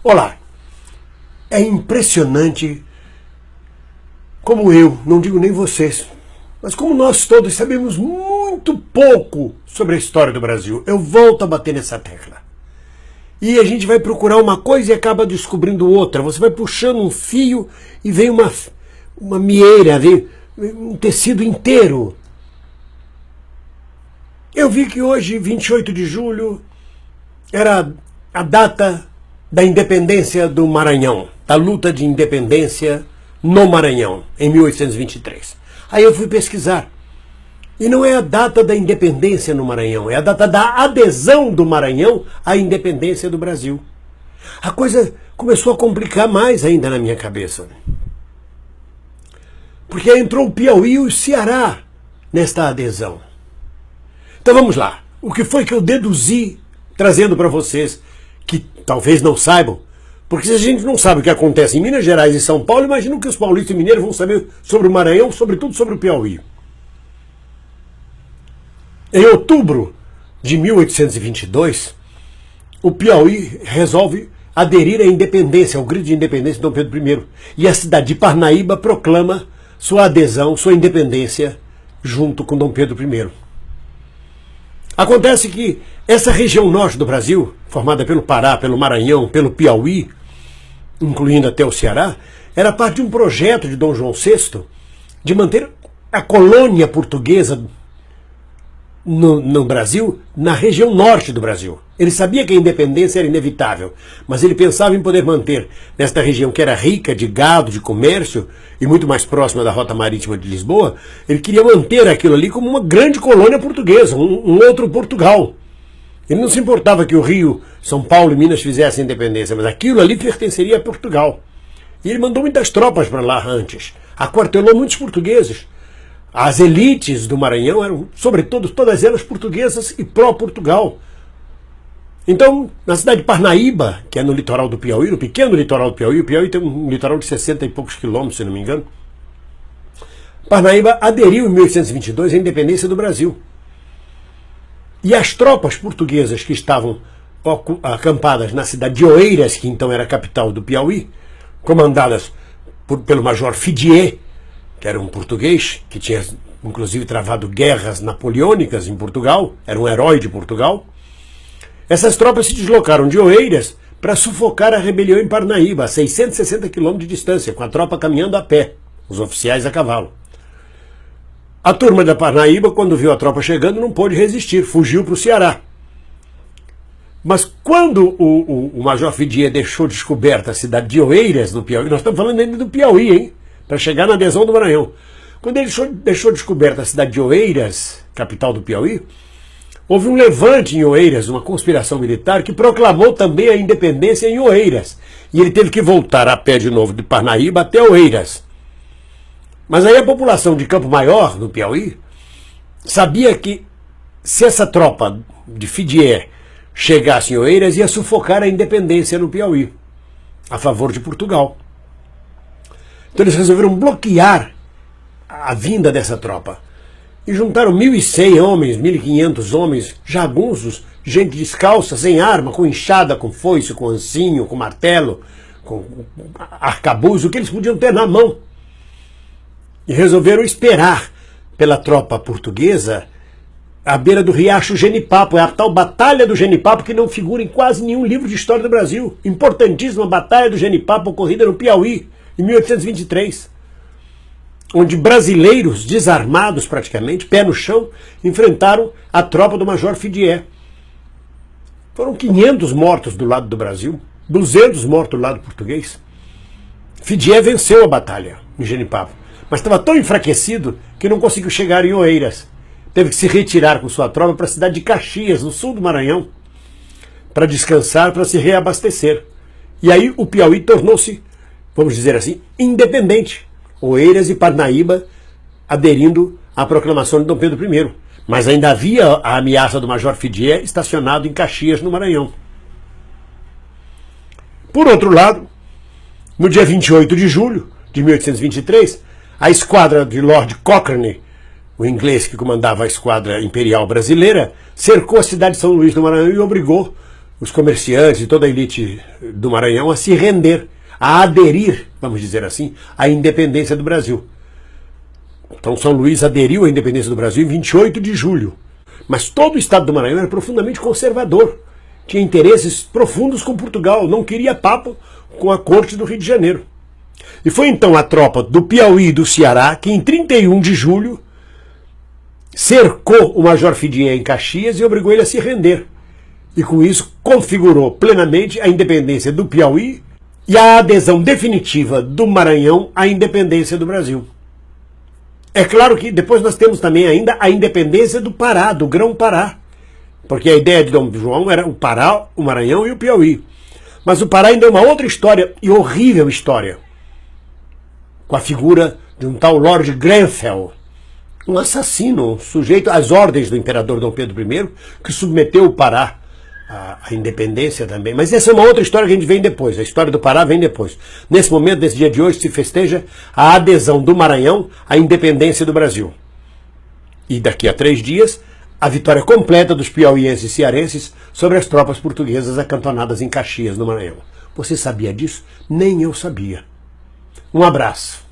Olá, é impressionante como eu, não digo nem vocês, mas como nós todos sabemos muito pouco sobre a história do Brasil. Eu volto a bater nessa tecla. E a gente vai procurar uma coisa e acaba descobrindo outra. Você vai puxando um fio e vem uma mieira, vem um tecido inteiro. Eu vi que hoje, 28 de julho, era a data da independência do Maranhão, da luta de independência no Maranhão, em 1823. Aí eu fui pesquisar. E não é a data da independência no Maranhão, é a data da adesão do Maranhão à independência do Brasil. A coisa começou a complicar mais ainda na minha cabeça. Porque entrou o Piauí e o Ceará nesta adesão. Então vamos lá. O que foi que eu deduzi, trazendo para vocês, que talvez não saibam, porque se a gente não sabe o que acontece em Minas Gerais e São Paulo, imagina que os paulistas e mineiros vão saber sobre o Maranhão, sobretudo sobre o Piauí. Em outubro de 1822, o Piauí resolve aderir à independência, ao grito de independência de Dom Pedro I. E a cidade de Parnaíba proclama sua adesão, sua independência, junto com Dom Pedro I. Acontece que essa região norte do Brasil, formada pelo Pará, pelo Maranhão, pelo Piauí, incluindo até o Ceará, era parte de um projeto de Dom João VI de manter a colônia portuguesa no Brasil, na região norte do Brasil. Ele sabia que a independência era inevitável, mas ele pensava em poder manter nesta região que era rica de gado, de comércio e muito mais próxima da rota marítima de Lisboa. Ele queria manter aquilo ali como uma grande colônia portuguesa, um outro Portugal. Ele não se importava que o Rio, São Paulo e Minas fizessem independência, mas aquilo ali pertenceria a Portugal. E ele mandou muitas tropas para lá antes, aquartelou muitos portugueses. As elites do Maranhão eram, sobretudo, todas elas portuguesas e pró-Portugal. Então, na cidade de Parnaíba, que é no litoral do Piauí, no pequeno litoral do Piauí, o Piauí tem um litoral de 60 e poucos quilômetros, se não me engano, Parnaíba aderiu em 1822 à independência do Brasil. E as tropas portuguesas que estavam acampadas na cidade de Oeiras, que então era a capital do Piauí, comandadas pelo major Fidier, que era um português, que tinha inclusive travado guerras napoleônicas em Portugal, era um herói de Portugal. Essas tropas se deslocaram de Oeiras para sufocar a rebelião em Parnaíba, a 660 quilômetros de distância, com a tropa caminhando a pé, os oficiais a cavalo. A turma da Parnaíba, quando viu a tropa chegando, não pôde resistir, fugiu para o Ceará. Mas quando o major Fidier deixou descoberta a cidade de Oeiras, no Piauí, nós estamos falando ainda do Piauí, hein? Para chegar na adesão do Maranhão. Quando ele deixou descoberta a cidade de Oeiras, capital do Piauí, houve um levante em Oeiras, uma conspiração militar que proclamou também a independência em Oeiras. E ele teve que voltar a pé de novo de Parnaíba até Oeiras. Mas aí a população de Campo Maior, no Piauí, sabia que se essa tropa de Fidier chegasse em Oeiras, ia sufocar a independência no Piauí, a favor de Portugal. Então eles resolveram bloquear a vinda dessa tropa. E juntaram 1.100 homens, 1.500 homens, jagunços, gente descalça, sem arma, com enxada, com foice, com ancinho, com martelo, com arcabuz, o que eles podiam ter na mão. E resolveram esperar pela tropa portuguesa à beira do riacho Genipapo. É a tal Batalha do Genipapo que não figura em quase nenhum livro de história do Brasil. Importantíssima Batalha do Genipapo ocorrida no Piauí, em 1823. Onde brasileiros, desarmados praticamente, pé no chão, enfrentaram a tropa do major Fidier. Foram 500 mortos do lado do Brasil, 200 mortos do lado português. Fidier venceu a batalha em Genipapo, mas estava tão enfraquecido que não conseguiu chegar em Oeiras. Teve que se retirar com sua tropa para a cidade de Caxias, no sul do Maranhão, para descansar, para se reabastecer. E aí o Piauí tornou-se, vamos dizer assim, independente. Oeiras e Parnaíba aderindo à proclamação de Dom Pedro I. Mas ainda havia a ameaça do major Fidier estacionado em Caxias, no Maranhão. Por outro lado, no dia 28 de julho de 1823, a esquadra de Lord Cochrane, o inglês que comandava a esquadra imperial brasileira, cercou a cidade de São Luís do Maranhão e obrigou os comerciantes e toda a elite do Maranhão a se render, a aderir, vamos dizer assim, à independência do Brasil. Então São Luís aderiu à independência do Brasil em 28 de julho. Mas todo o estado do Maranhão era profundamente conservador. Tinha interesses profundos com Portugal, não queria papo com a corte do Rio de Janeiro. E foi então a tropa do Piauí e do Ceará que em 31 de julho cercou o Major Fidinha em Caxias e obrigou ele a se render. E com isso configurou plenamente a independência do Piauí e a adesão definitiva do Maranhão à independência do Brasil. É claro que depois nós temos também ainda a independência do Pará, do Grão-Pará. Porque a ideia de Dom João era o Pará, o Maranhão e o Piauí. Mas o Pará ainda é uma outra história, e horrível história, com a figura de um tal Lord Grenfell, um assassino, um sujeito às ordens do imperador Dom Pedro I, que submeteu o Pará à independência também. Mas essa é uma outra história que a gente vem depois, a história do Pará vem depois. Nesse momento, nesse dia de hoje, se festeja a adesão do Maranhão à independência do Brasil. E daqui a 3 dias, a vitória completa dos piauienses e cearenses sobre as tropas portuguesas acantonadas em Caxias, no Maranhão. Você sabia disso? Nem eu sabia. Um abraço.